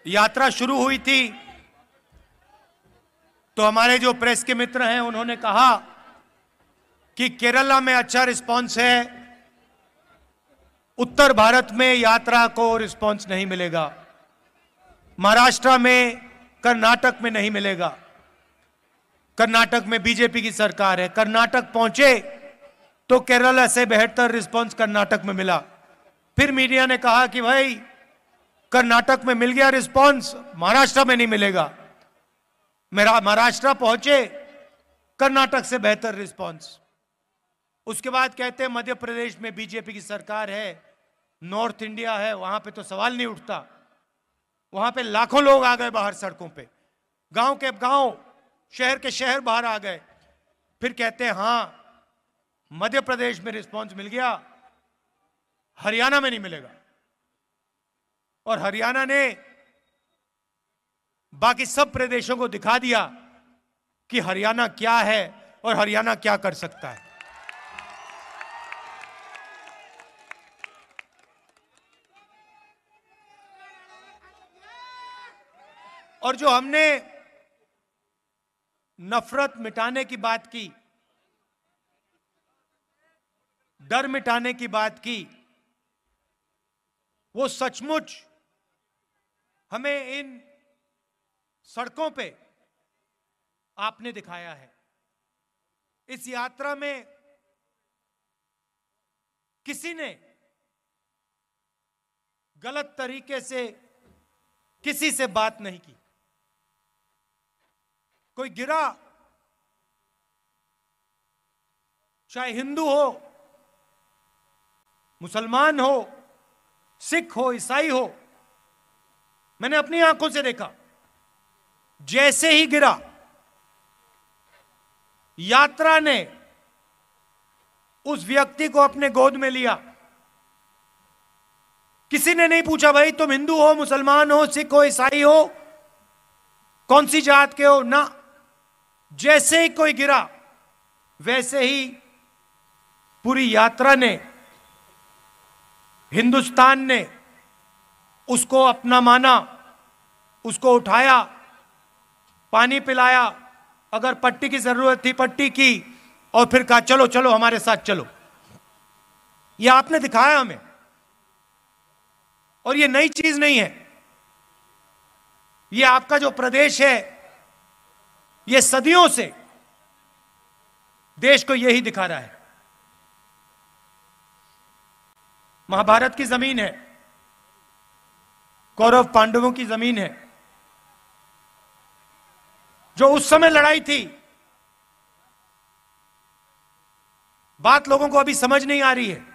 यात्रा शुरू हुई थी तो हमारे जो प्रेस के मित्र हैं उन्होंने कहा कि केरला में अच्छा रिस्पांस है, उत्तर भारत में यात्रा को रिस्पांस नहीं मिलेगा, महाराष्ट्र में, कर्नाटक में नहीं मिलेगा। कर्नाटक में बीजेपी की सरकार है, कर्नाटक पहुंचे तो केरला से बेहतर रिस्पांस कर्नाटक में मिला। फिर मीडिया ने कहा कि भाई कर्नाटक में मिल गया रिस्पांस, महाराष्ट्र में नहीं मिलेगा। मेरा महाराष्ट्र पहुंचे, कर्नाटक से बेहतर रिस्पांस। उसके बाद कहते हैं मध्य प्रदेश में बीजेपी की सरकार है, नॉर्थ इंडिया है, वहां पे तो सवाल नहीं उठता। वहां पे लाखों लोग आ गए बाहर सड़कों पे, गांव के गांव, शहर के शहर बाहर आ गए। फिर कहते हैं हां मध्य प्रदेश में रिस्पांस मिल गया, हरियाणा में नहीं मिलेगा। और हरियाणा ने बाकी सब प्रदेशों को दिखा दिया कि हरियाणा क्या है और हरियाणा क्या कर सकता है। और जो हमने नफरत मिटाने की बात की, डर मिटाने की बात की, वो सचमुच हमें इन सड़कों पे आपने दिखाया है। इस यात्रा में किसी ने गलत तरीके से किसी से बात नहीं की। कोई गिरा, चाहे हिंदू हो, मुसलमान हो, सिख हो, ईसाई हो, मैंने अपनी आंखों से देखा। जैसे ही गिरा, यात्रा ने उस व्यक्ति को अपने गोद में लिया। किसी ने नहीं पूछा भाई तुम हिंदू हो, मुसलमान हो, सिख हो, ईसाई हो, कौन सी जात के हो, ना। जैसे ही कोई गिरा, वैसे ही पूरी यात्रा ने, हिंदुस्तान ने उसको अपना माना, उसको उठाया, पानी पिलाया, अगर पट्टी की जरूरत थी पट्टी की, और फिर कहा चलो चलो हमारे साथ चलो। यह आपने दिखाया हमें, और यह नई चीज नहीं है। यह आपका जो प्रदेश है, यह सदियों से देश को यही दिखा रहा है। महाभारत की जमीन है, कौरव पांडवों की जमीन है। जो उस समय लड़ाई थी, बात लोगों को अभी समझ नहीं आ रही है,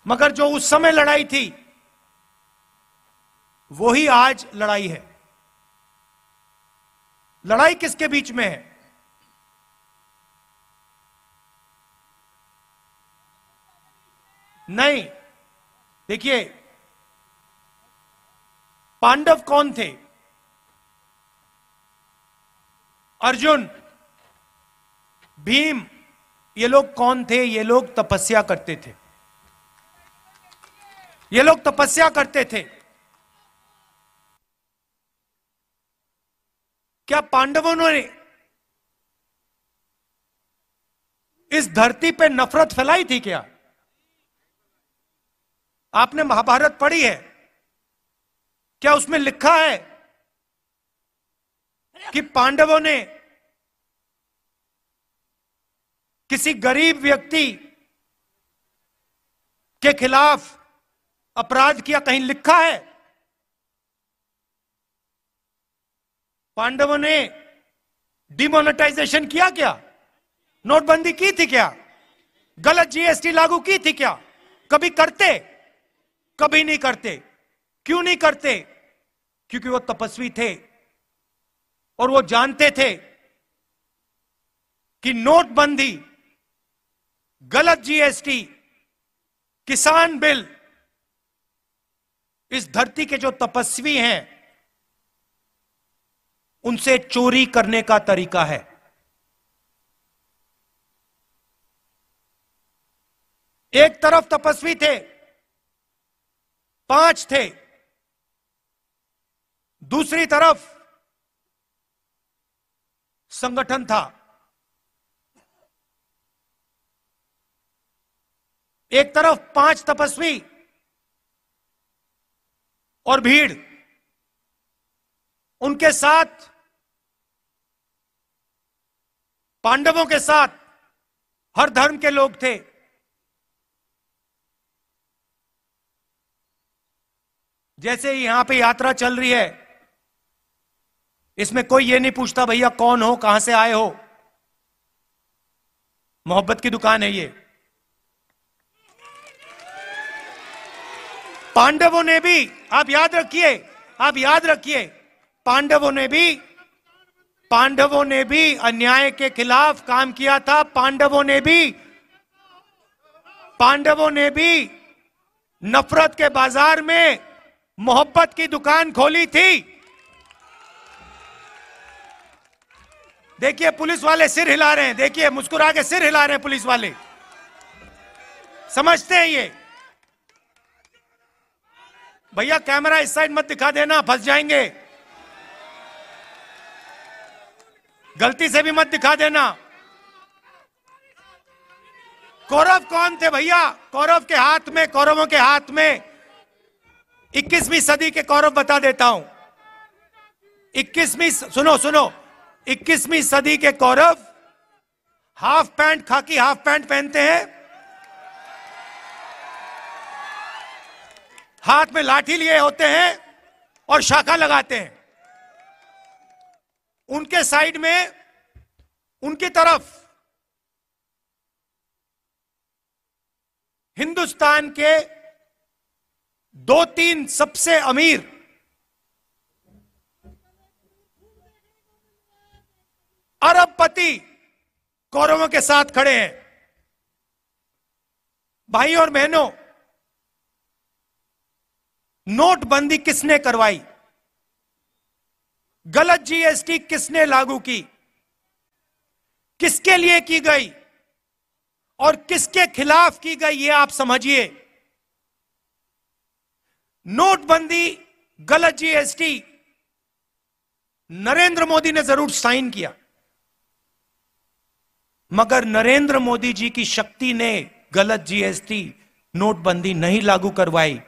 मगर जो उस समय लड़ाई थी वही आज लड़ाई है। लड़ाई किसके बीच में है? नहीं, देखिए पांडव कौन थे? अर्जुन, भीम, ये लोग कौन थे? ये लोग तपस्या करते थे। ये लोग तपस्या करते थे। क्या पांडवों ने इस धरती पे नफरत फैलाई थी क्या? आपने महाभारत पढ़ी है, क्या उसमें लिखा है कि पांडवों ने किसी गरीब व्यक्ति के खिलाफ अपराध किया? कहीं लिखा है? पांडवों ने डिमोनेटाइजेशन किया क्या? नोटबंदी की थी क्या? गलत जीएसटी लागू की थी क्या? कभी करते? कभी नहीं करते। क्यों नहीं करते? क्योंकि वो तपस्वी थे और वो जानते थे कि नोटबंदी, गलत जीएसटी, किसान बिल इस धरती के जो तपस्वी हैं उनसे चोरी करने का तरीका है। एक तरफ तपस्वी थे, 5 थे, दूसरी तरफ संगठन था। एक तरफ 5 तपस्वी और भीड़, उनके साथ पांडवों के साथ हर धर्म के लोग थे। जैसे यहां पे यात्रा चल रही है, इसमें कोई ये नहीं पूछता भैया कौन हो, कहां से आए हो। मोहब्बत की दुकान है ये। पांडवों ने भी, आप याद रखिए, आप याद रखिए, पांडवों ने भी अन्याय के खिलाफ काम किया था। पांडवों ने भी नफरत के बाजार में मोहब्बत की दुकान खोली थी। देखिए पुलिस वाले सिर हिला रहे हैं, देखिए मुस्कुरा के सिर हिला रहे हैं पुलिस वाले, समझते हैं ये। भैया कैमरा इस साइड मत दिखा देना, फंस जाएंगे। गलती से भी मत दिखा देना। कौरव कौन थे भैया? कौरवों के हाथ में 21वीं सदी के कौरव बता देता हूं। 21वीं सदी के कौरव हाफ पैंट, खाकी हाफ पैंट पहनते हैं, हाथ में लाठी लिए होते हैं और शाखा लगाते हैं। उनके साइड में, उनकी तरफ हिंदुस्तान के 2-3 सबसे अमीर अरबपति कौरवों के साथ खड़े हैं। भाई और बहनों, नोटबंदी किसने करवाई? गलत जीएसटी किसने लागू की? किसके लिए की गई और किसके खिलाफ की गई, ये आप समझिए। नोटबंदी, गलत जीएसटी नरेंद्र मोदी ने जरूर साइन किया, मगर नरेंद्र मोदी जी की शक्ति ने गलत जीएसटी, नोटबंदी नहीं लागू करवाई।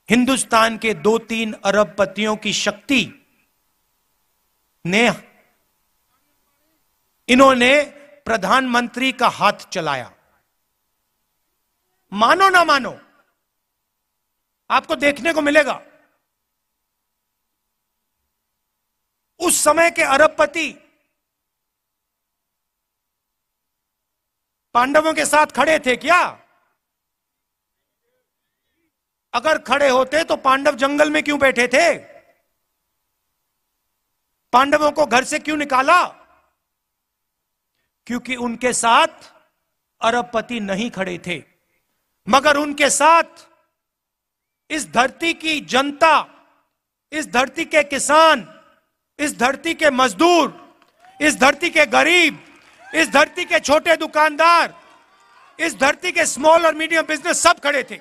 हिंदुस्तान के 2-3 अरबपतियों की शक्ति ने, इन्होंने प्रधानमंत्री का हाथ चलाया। मानो ना मानो, आपको देखने को मिलेगा उस समय के अरबपति पांडवों के साथ खड़े थे क्या? अगर खड़े होते तो पांडव जंगल में क्यों बैठे थे? पांडवों को घर से क्यों निकाला? क्योंकि उनके साथ अरबपति नहीं खड़े थे, मगर उनके साथ इस धरती की जनता, इस धरती के किसान, इस धरती के मजदूर, इस धरती के गरीब, इस धरती के छोटे दुकानदार, इस धरती के स्मॉल और मीडियम बिजनेस सब खड़े थे।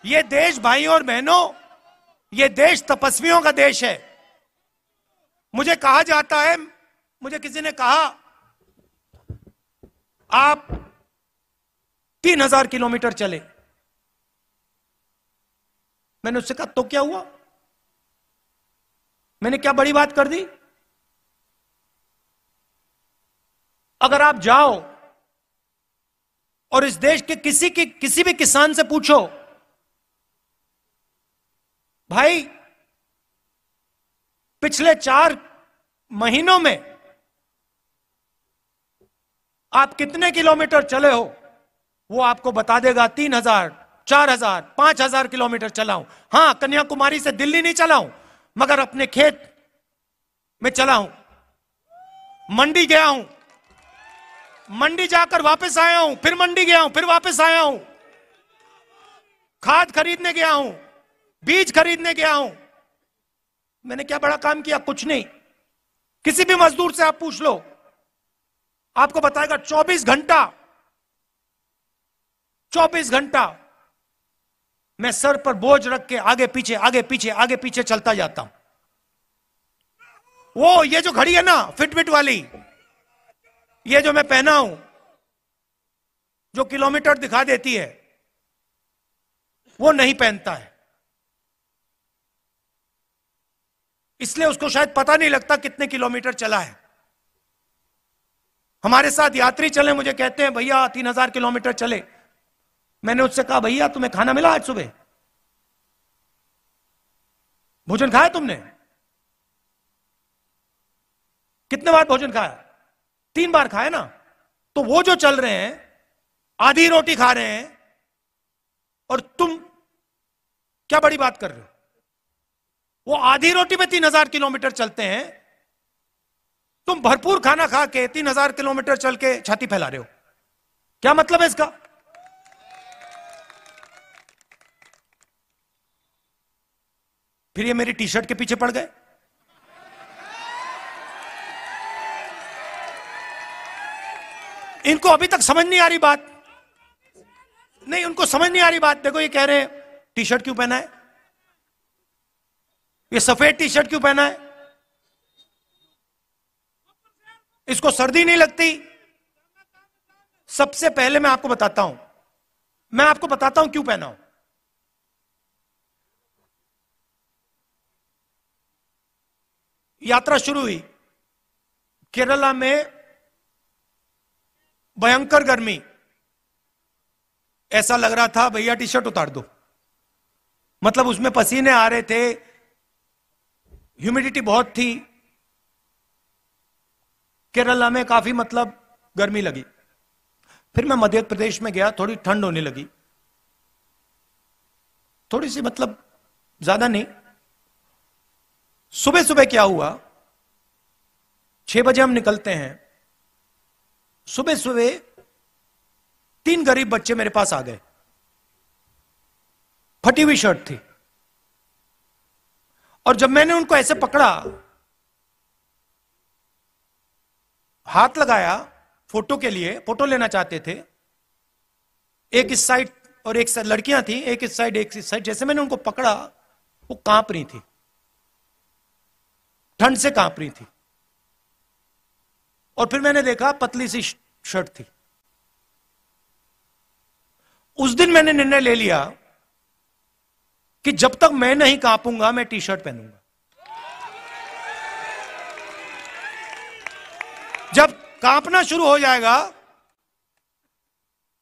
ये देश भाइयों और बहनों, ये देश तपस्वियों का देश है। मुझे कहा जाता है, मुझे किसी ने कहा आप 3000 किलोमीटर चले। मैंने उससे कहा तो क्या हुआ? मैंने क्या बड़ी बात कर दी? अगर आप जाओ और इस देश के किसी भी किसान से पूछो, भाई पिछले 4 महीनों में आप कितने किलोमीटर चले हो, वो आपको बता देगा 3000, 4000, 5000 किलोमीटर चला हूं। हां, कन्याकुमारी से दिल्ली नहीं चला हूं, मगर अपने खेत में चला हूं, मंडी गया हूं, मंडी जाकर वापस आया हूं, फिर मंडी गया हूं, फिर वापस आया हूं, खाद खरीदने गया हूं, बीज खरीदने गया हूं। मैंने क्या बड़ा काम किया? कुछ नहीं। किसी भी मजदूर से आप पूछ लो, आपको बताएगा 24 घंटा मैं सर पर बोझ रख के आगे पीछे आगे पीछे आगे पीछे चलता जाता हूं। वो ये जो घड़ी है ना फिटबिट वाली, ये जो मैं पहना हूं, जो किलोमीटर दिखा देती है, वो नहीं पहनता है। इसलिए उसको शायद पता नहीं लगता कितने किलोमीटर चला है। हमारे साथ यात्री चले, मुझे कहते हैं भैया 3000 किलोमीटर चले। मैंने उससे कहा भैया तुम्हें खाना मिला आज सुबह? भोजन खाया तुमने? कितने बार भोजन खाया? 3 बार खाया ना। तो वो जो चल रहे हैं आधी रोटी खा रहे हैं और तुम क्या बड़ी बात कर रहे हो? वो आधी रोटी पे 3000 किलोमीटर चलते हैं, तुम भरपूर खाना खा के 3000 किलोमीटर चल के छाती फैला रहे हो। क्या मतलब है इसका? फिर ये मेरी टी शर्ट के पीछे पड़ गए। इनको अभी तक समझ नहीं आ रही बात। नहीं, उनको समझ नहीं आ रही बात। देखो ये कह रहे हैं टी शर्ट क्यों पहना है, ये सफेद टी शर्ट क्यों पहना है, इसको सर्दी नहीं लगती। सबसे पहले मैं आपको बताता हूं क्यों पहना हूं। यात्रा शुरू हुई, केरला में भयंकर गर्मी, ऐसा लग रहा था भैया टी शर्ट उतार दो। मतलब उसमें पसीने आ रहे थे, ह्यूमिडिटी बहुत थी। केरला में काफी मतलब गर्मी लगी। फिर मैं मध्य प्रदेश में गया, थोड़ी ठंड होने लगी, थोड़ी सी, मतलब ज्यादा नहीं। सुबह सुबह क्या हुआ, 6 बजे हम निकलते हैं। सुबह सुबह 3 गरीब बच्चे मेरे पास आ गए, फटी हुई शर्ट थी। और जब मैंने उनको ऐसे पकड़ा, हाथ लगाया फोटो के लिए, फोटो लेना चाहते थे, एक इस साइड और एक साइड लड़कियां थी, एक इस साइड एक इस साइड। जैसे मैंने उनको पकड़ा, वो कांप रही थी, ठंड से कांप रही थी। और फिर मैंने देखा पतली सी शर्ट थी। उस दिन मैंने निर्णय ले लिया कि जब तक मैं नहीं कांपूंगा मैं टी शर्ट पहनूंगा। जब कांपना शुरू हो जाएगा,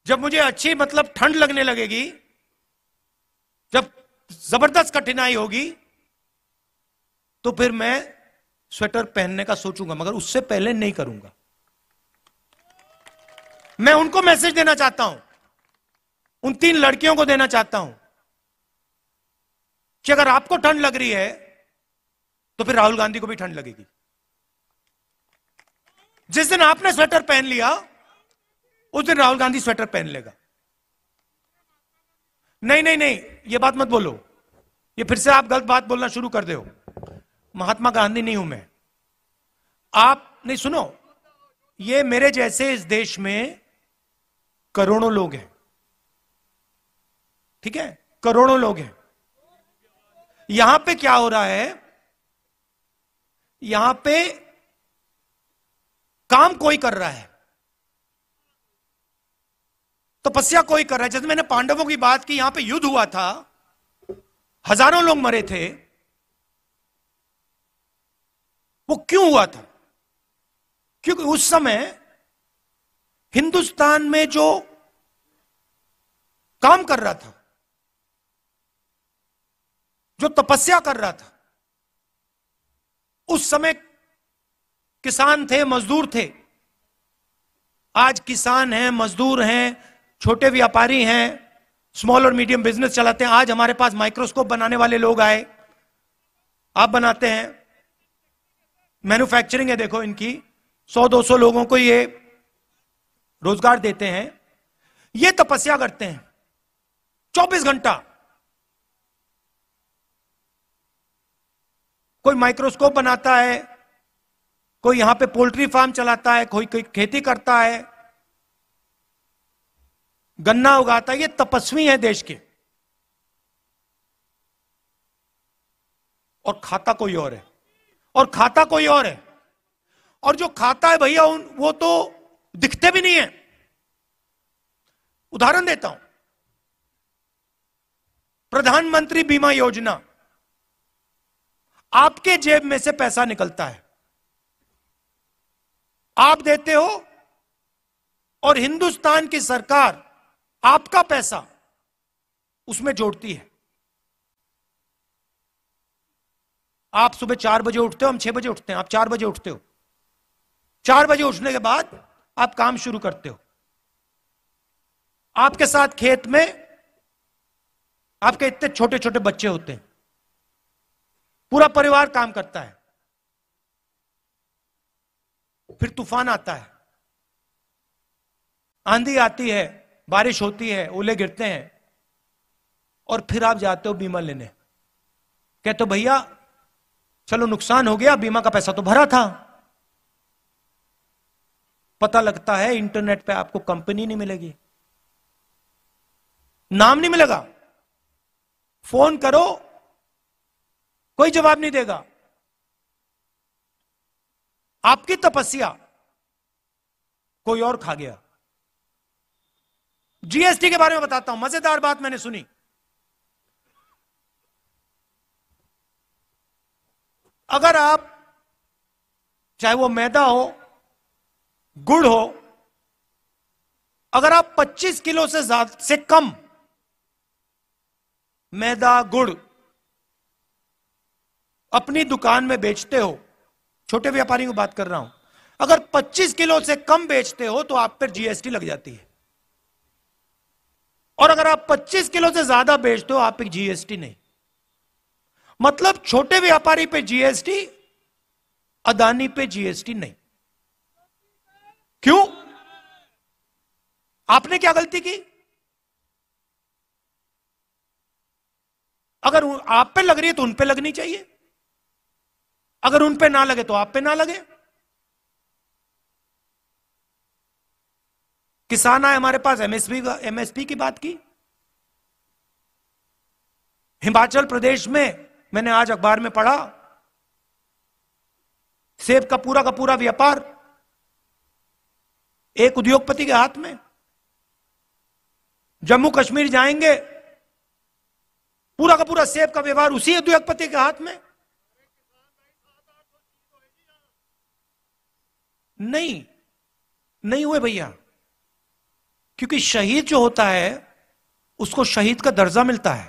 जब मुझे अच्छी मतलब ठंड लगने लगेगी, जब जबरदस्त कठिनाई होगी, तो फिर मैं स्वेटर पहनने का सोचूंगा, मगर उससे पहले नहीं करूंगा। मैं उनको मैसेज देना चाहता हूं, उन 3 लड़कियों को देना चाहता हूं कि अगर आपको ठंड लग रही है तो फिर राहुल गांधी को भी ठंड लगेगी। जिस दिन आपने स्वेटर पहन लिया, उस दिन राहुल गांधी स्वेटर पहन लेगा। नहीं नहीं नहीं, ये बात मत बोलो, ये फिर से आप गलत बात बोलना शुरू कर दो। महात्मा गांधी नहीं हूं मैं। आप नहीं, सुनो, ये मेरे जैसे इस देश में करोड़ों लोग हैं, ठीक है, करोड़ों लोग हैं। यहां पे क्या हो रहा है, यहां पे काम कोई कर रहा है, तपस्या कोई कर रहा है। जैसे मैंने पांडवों की बात की, यहां पे युद्ध हुआ था, हजारों लोग मरे थे। वो क्यों हुआ था? क्योंकि उस समय हिंदुस्तान में जो काम कर रहा था, जो तपस्या कर रहा था, उस समय किसान थे, मजदूर थे। आज किसान हैं, मजदूर हैं, छोटे व्यापारी हैं, स्मॉल और मीडियम बिजनेस चलाते हैं। आज हमारे पास माइक्रोस्कोप बनाने वाले लोग आए, आप बनाते हैं, मैन्युफैक्चरिंग है, देखो इनकी, 100-200 लोगों को ये रोजगार देते हैं। ये तपस्या करते हैं 24 घंटा। कोई माइक्रोस्कोप बनाता है, कोई यहां पे पोल्ट्री फार्म चलाता है, कोई खेती करता है, गन्ना उगाता है। ये तपस्वी है देश के। और खाता कोई और है, और खाता कोई और है। और जो खाता है भैया वो तो दिखते भी नहीं है। उदाहरण देता हूं, प्रधानमंत्री बीमा योजना, आपके जेब में से पैसा निकलता है, आप देते हो, और हिंदुस्तान की सरकार आपका पैसा उसमें जोड़ती है। आप सुबह 4 बजे उठते हो, हम 6 बजे उठते हैं, आप 4 बजे उठते हो। 4 बजे उठने के बाद आप काम शुरू करते हो। आपके साथ खेत में आपके इतने छोटे छोटे बच्चे होते हैं, पूरा परिवार काम करता है। फिर तूफान आता है, आंधी आती है, बारिश होती है, ओले गिरते हैं, और फिर आप जाते हो बीमा लेने। कहते हो भैया चलो नुकसान हो गया, बीमा का पैसा तो भरा था। पता लगता है इंटरनेट पे आपको कंपनी नहीं मिलेगी, नाम नहीं मिलेगा, फोन करो कोई जवाब नहीं देगा। आपकी तपस्या कोई और खा गया। जीएसटी के बारे में बताता हूं, मजेदार बात मैंने सुनी। अगर आप, चाहे वो मैदा हो, गुड़ हो, अगर आप 25 किलो से कम मैदा गुड़ अपनी दुकान में बेचते हो, छोटे व्यापारियों की बात कर रहा हूं, अगर 25 किलो से कम बेचते हो तो आप पर जीएसटी लग जाती है। और अगर आप 25 किलो से ज्यादा बेचते हो आप पे जीएसटी नहीं। मतलब छोटे व्यापारी पे जीएसटी, अदानी पे जीएसटी नहीं। क्यों? आपने क्या गलती की? अगर आप पे लग रही है तो उन पे लगनी चाहिए, अगर उन पे ना लगे तो आप पे ना लगे। किसान आए हमारे पास, एमएसपी की बात की। हिमाचल प्रदेश में मैंने आज अखबार में पढ़ा, सेब का पूरा व्यापार एक उद्योगपति के हाथ में। जम्मू कश्मीर जाएंगे, पूरा का पूरा सेब का व्यवहार उसी उद्योगपति के हाथ में। नहीं हुए भैया, क्योंकि शहीद जो होता है उसको शहीद का दर्जा मिलता है।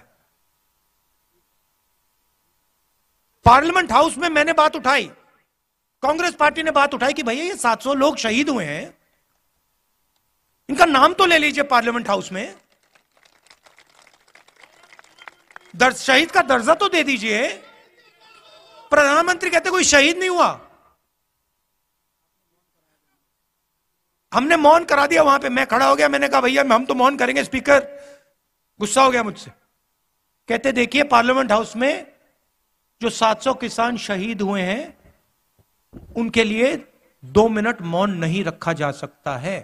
पार्लियामेंट हाउस में मैंने बात उठाई, कांग्रेस पार्टी ने बात उठाई कि भैया ये 700 लोग शहीद हुए हैं, इनका नाम तो ले लीजिए पार्लियामेंट हाउस में, शहीद का दर्जा तो दे दीजिए। प्रधानमंत्री कहते कोई शहीद नहीं हुआ। हमने मौन करा दिया वहां पे, मैं खड़ा हो गया, मैंने कहा भैया हम तो मौन करेंगे। स्पीकर गुस्सा हो गया मुझसे, कहते देखिए पार्लियामेंट हाउस में जो 700 किसान शहीद हुए हैं उनके लिए 2 मिनट मौन नहीं रखा जा सकता है।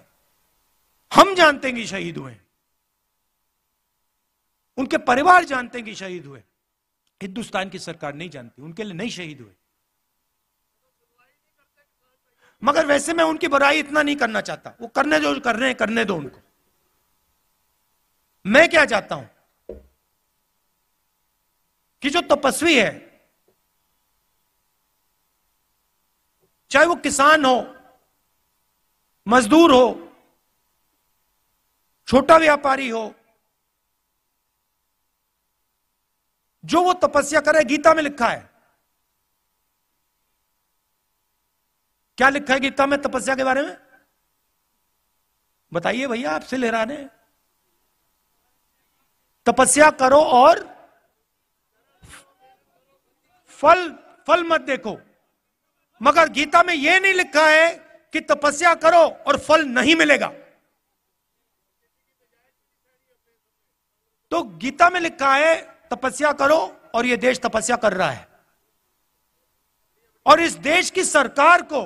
हम जानते हैं कि शहीद हुए, उनके परिवार जानते हैं कि शहीद हुए, हिंदुस्तान की सरकार नहीं जानती, उनके लिए नहीं शहीद हुए। मगर वैसे मैं उनकी बुराई इतना नहीं करना चाहता, वो करने जो कर रहे हैं करने दो उनको। मैं क्या चाहता हूं कि जो तपस्वी है, चाहे वो किसान हो, मजदूर हो, छोटा व्यापारी हो, जो वो तपस्या करे, गीता में लिखा है। क्या लिखा है गीता में तपस्या के बारे में? बताइए भैया, आपसे ले रहे हैं। तपस्या करो और फल मत देखो। मगर गीता में यह नहीं लिखा है कि तपस्या करो और फल नहीं मिलेगा। तो गीता में लिखा है तपस्या करो, और यह देश तपस्या कर रहा है। और इस देश की सरकार को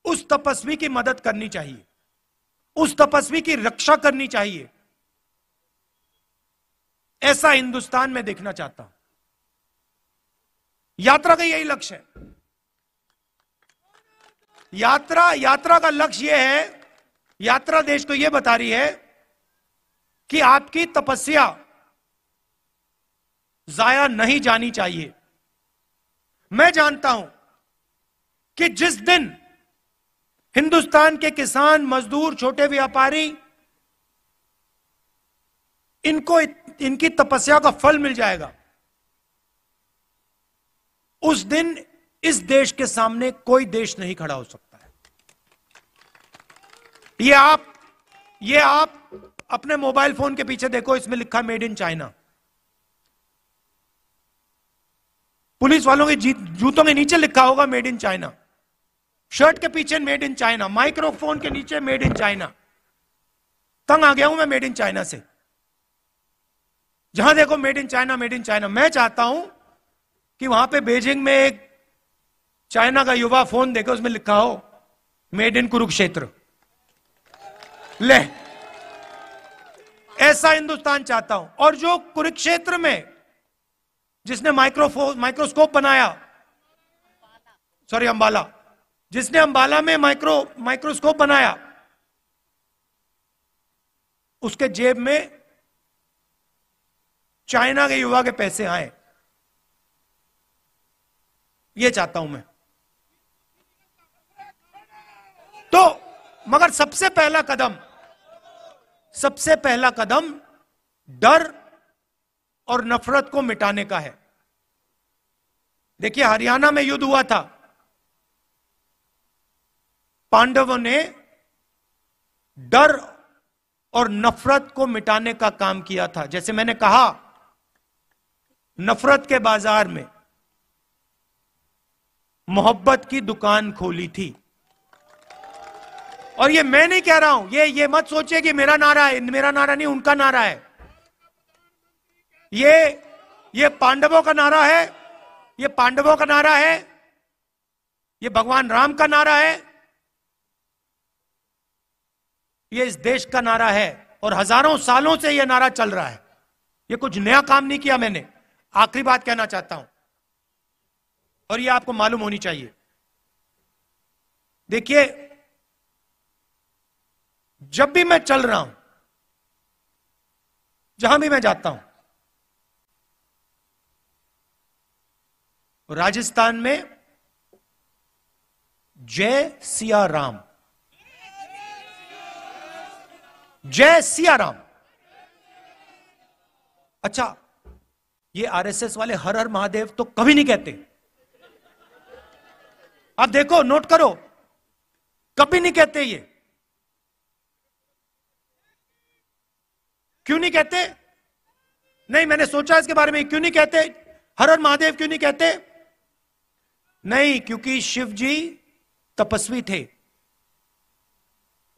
उस तपस्वी की मदद करनी चाहिए, उस तपस्वी की रक्षा करनी चाहिए। ऐसा हिंदुस्तान में देखना चाहता हूं। यात्रा का यही लक्ष्य है। यात्रा का लक्ष्य यह है, यात्रा देश को यह बता रही है कि आपकी तपस्या जाया नहीं जानी चाहिए। मैं जानता हूं कि जिस दिन हिंदुस्तान के किसान, मजदूर, छोटे व्यापारी, इनको इनकी तपस्या का फल मिल जाएगा, उस दिन इस देश के सामने कोई देश नहीं खड़ा हो सकता है। ये आप अपने मोबाइल फोन के पीछे देखो, इसमें लिखा मेड इन चाइना। पुलिस वालों के जूतों के नीचे लिखा होगा मेड इन चाइना, शर्ट के पीछे मेड इन चाइना, माइक्रोफोन के नीचे मेड इन चाइना। तंग आ गया हूं मैं मेड इन चाइना से। जहां देखो made in China, made in China. मैं चाहता हूं कि वहां पे बीजिंग में एक चाइना का युवा फोन देखे, उसमें लिखा हो मेड इन कुरुक्षेत्र। ले, ऐसा हिंदुस्तान चाहता हूं। और जो कुरुक्षेत्र में जिसने माइक्रोस्कोप बनाया, सॉरी अंबाला, जिसने अंबाला में माइक्रोस्कोप बनाया, उसके जेब में चाइना के युवा के पैसे आए। यह चाहता हूं मैं। तो मगर सबसे पहला कदम डर और नफरत को मिटाने का है। देखिए, हरियाणा में युद्ध हुआ था, पांडवों ने डर और नफरत को मिटाने का काम किया था। जैसे मैंने कहा, नफरत के बाजार में मोहब्बत की दुकान खोली थी। और ये मैं नहीं कह रहा हूं, ये मत सोचिए कि मेरा नारा है। मेरा नारा नहीं, उनका नारा है। ये पांडवों का नारा है, ये पांडवों का नारा है, ये भगवान राम का नारा है, ये इस देश का नारा है। और हजारों सालों से यह नारा चल रहा है। ये कुछ नया काम नहीं किया मैंने। आखिरी बात कहना चाहता हूं, और यह आपको मालूम होनी चाहिए। देखिए, जब भी मैं चल रहा हूं, जहां भी मैं जाता हूं, राजस्थान में जय सिया राम, जय सिया राम। अच्छा, ये आरएसएस वाले हर हर महादेव तो कभी नहीं कहते। आप देखो, नोट करो, कभी नहीं कहते। ये क्यों नहीं कहते? नहीं, मैंने सोचा इसके बारे में, क्यों नहीं कहते हर हर महादेव, क्यों नहीं कहते? नहीं, क्योंकि शिव जी तपस्वी थे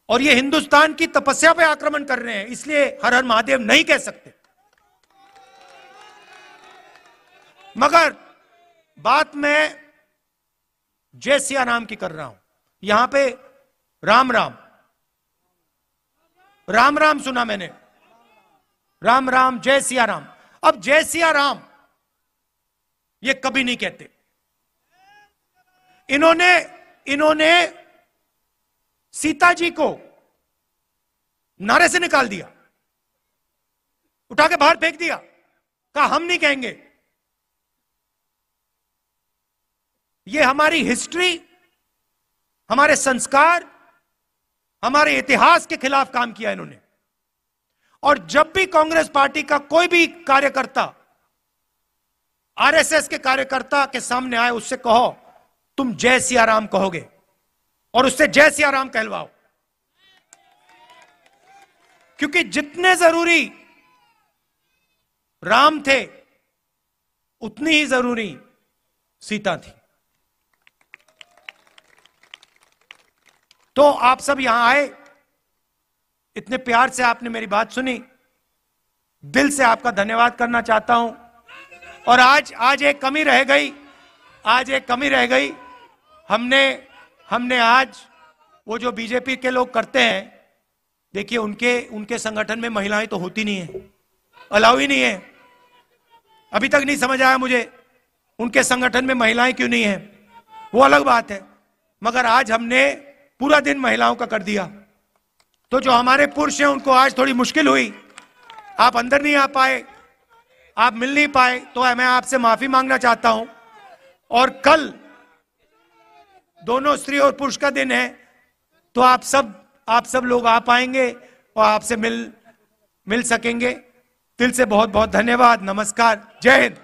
और ये हिंदुस्तान की तपस्या पे आक्रमण कर रहे हैं, इसलिए हर हर महादेव नहीं कह सकते। मगर बात मैं जय सिया राम की कर रहा हूं। यहां पे राम राम, राम राम सुना मैंने, राम राम, जय सिया राम। अब जय सिया राम ये कभी नहीं कहते। इन्होंने सीता जी को नारे से निकाल दिया, उठा के बाहर फेंक दिया, कहा हम नहीं कहेंगे। ये हमारी हिस्ट्री, हमारे संस्कार, हमारे इतिहास के खिलाफ काम किया इन्होंने। और जब भी कांग्रेस पार्टी का कोई भी कार्यकर्ता आरएसएस के कार्यकर्ता के सामने आए, उससे कहो तुम जय सिया राम कहोगे, और उससे जय सिया राम कहलवाओ। क्योंकि जितने जरूरी राम थे, उतनी ही जरूरी सीता थी। तो आप सब यहां आए, इतने प्यार से आपने मेरी बात सुनी, दिल से आपका धन्यवाद करना चाहता हूं। और आज एक कमी रह गई, आज एक कमी रह गई। हमने आज वो जो बीजेपी के लोग करते हैं, देखिए उनके संगठन में महिलाएं तो होती नहीं है। अलाउ ही नहीं है। अभी तक नहीं समझ आया मुझे उनके संगठन में महिलाएं क्यों नहीं है, वो अलग बात है, मगर आज हमने पूरा दिन महिलाओं का कर दिया। तो जो हमारे पुरुष हैं उनको आज थोड़ी मुश्किल हुई, आप अंदर नहीं आ पाए, आप मिल नहीं पाए, तो मैं आपसे माफी मांगना चाहता हूं। और कल दोनों स्त्री और पुरुष का दिन है, तो आप सब लोग आ पाएंगे और आपसे मिल सकेंगे। दिल से बहुत बहुत धन्यवाद। नमस्कार। जय हिंद।